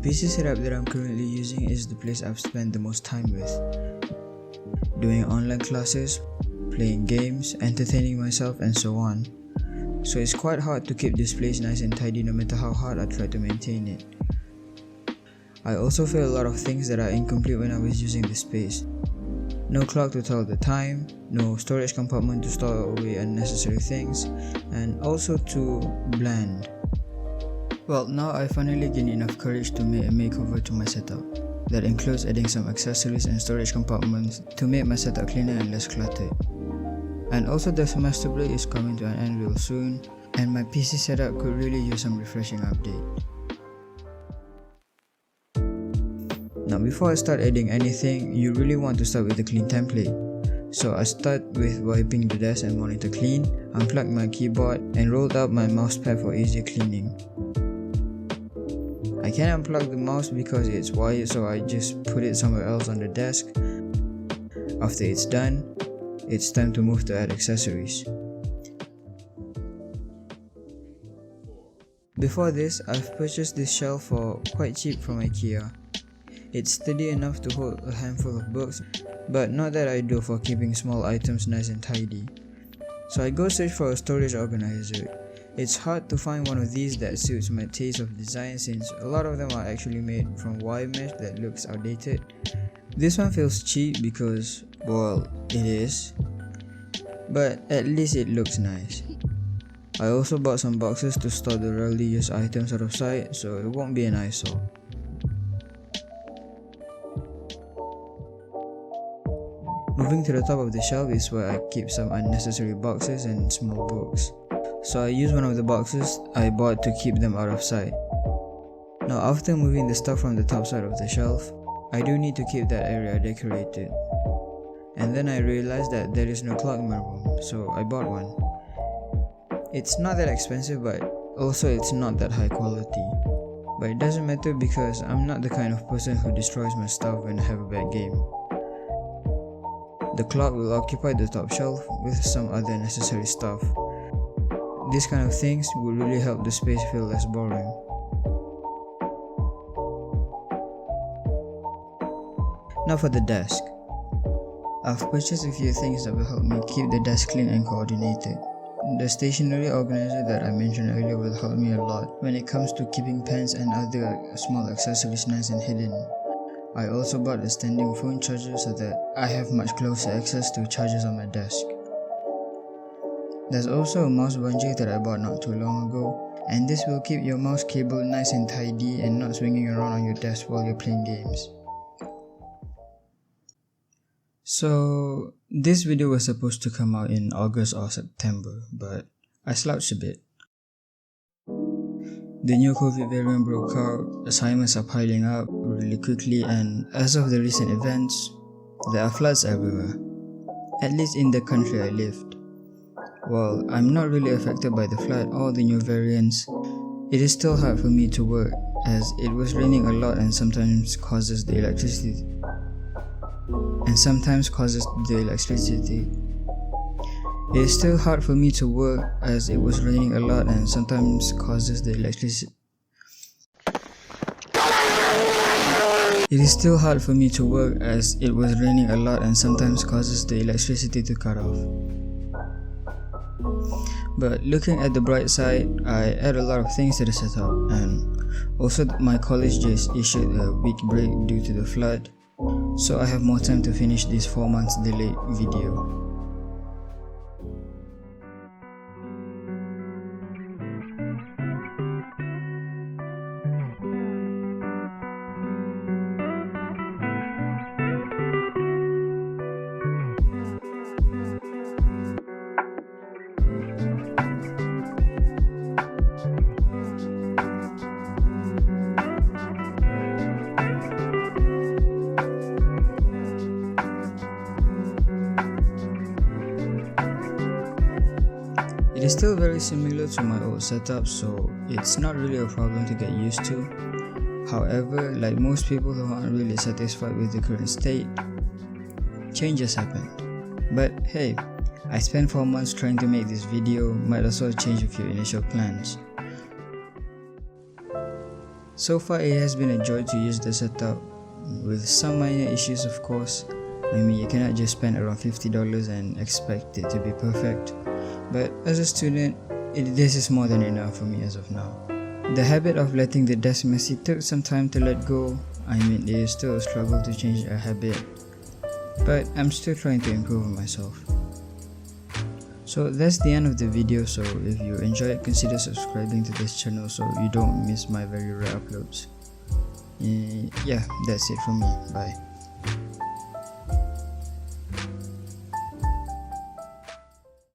PC setup that I'm currently using is the place I've spent the most time with. Doing online classes, playing games, entertaining myself, and so on. So it's quite hard to keep this place nice and tidy no matter how hard I try to maintain it. I also feel a lot of things that are incomplete when I was using this space. No clock to tell the time, no storage compartment to store away unnecessary things, and also too bland. Well, now I finally gained enough courage to make a makeover to my setup. That includes adding some accessories and storage compartments to make my setup cleaner and less cluttered. And also the semester break is coming to an end real soon, and my PC setup could really use some refreshing update. Now before I start adding anything, you really want to start with a clean template. So I start with wiping the desk and monitor clean, unplugged my keyboard, and rolled out my mousepad for easier cleaning. I can't unplug the mouse because it's wired, so I just put it somewhere else on the desk. After it's done, it's time to move to add accessories. Before this, I've purchased this shelf for quite cheap from IKEA. It's steady enough to hold a handful of books, but not that ideal for keeping small items nice and tidy. So I go search for a storage organizer. It's hard to find one of these that suits my taste of design since a lot of them are actually made from wire mesh that looks outdated. This one feels cheap because, well, it is, but at least it looks nice. I also bought some boxes to store the rarely used items out of sight so it won't be an eyesore. Moving to the top of the shelf is where I keep some unnecessary boxes and small books. So I use one of the boxes I bought to keep them out of sight. Now after moving the stuff from the top side of the shelf, I do need to keep that area decorated. And then I realized that there is no clock in my room, so I bought one. It's not that expensive, but also it's not that high quality. But it doesn't matter because I'm not the kind of person who destroys my stuff when I have a bad game. The clock will occupy the top shelf with some other necessary stuff. These kind of things will really help the space feel less boring. Now for the desk. I've purchased a few things that will help me keep the desk clean and coordinated. The stationery organizer that I mentioned earlier will help me a lot when it comes to keeping pens and other small accessories nice and hidden. I also bought a standing phone charger so that I have much closer access to chargers on my desk. There's also a mouse bungee that I bought not too long ago, and this will keep your mouse cable nice and tidy and not swinging around on your desk while you're playing games. So this video was supposed to come out in August or September, but I slouched a bit. The new COVID variant broke out, assignments are piling up really quickly, and as of the recent events, there are floods everywhere, at least in the country I lived. While I'm not really affected by the flood or the new variants, it is still hard for me to work as it was raining a lot and sometimes causes the electricity. It is still hard for me to work as it was raining a lot and sometimes causes the electricity. It is still hard for me to work as it was raining a lot and sometimes causes the electricity to cut off. But looking at the bright side, I add a lot of things to the setup, and also my college just issued a week break due to the flood, so I have more time to finish this 4 months delayed video. It is still very similar to my old setup, so it's not really a problem to get used to. However, like most people who aren't really satisfied with the current state, changes happened. But hey, I spent 4 months trying to make this video, might as well change a few initial plans. So far it has been a joy to use the setup, with some minor issues of course. I mean, you cannot just spend around $50 and expect it to be perfect, but as a student, this is more than enough for me as of now. The habit of letting the desk messy took some time to let go. I mean, it is still a struggle to change a habit, but I'm still trying to improve on myself. So that's the end of the video. So if you enjoyed, consider subscribing to this channel so you don't miss my very rare uploads. Yeah, that's it from me. Bye.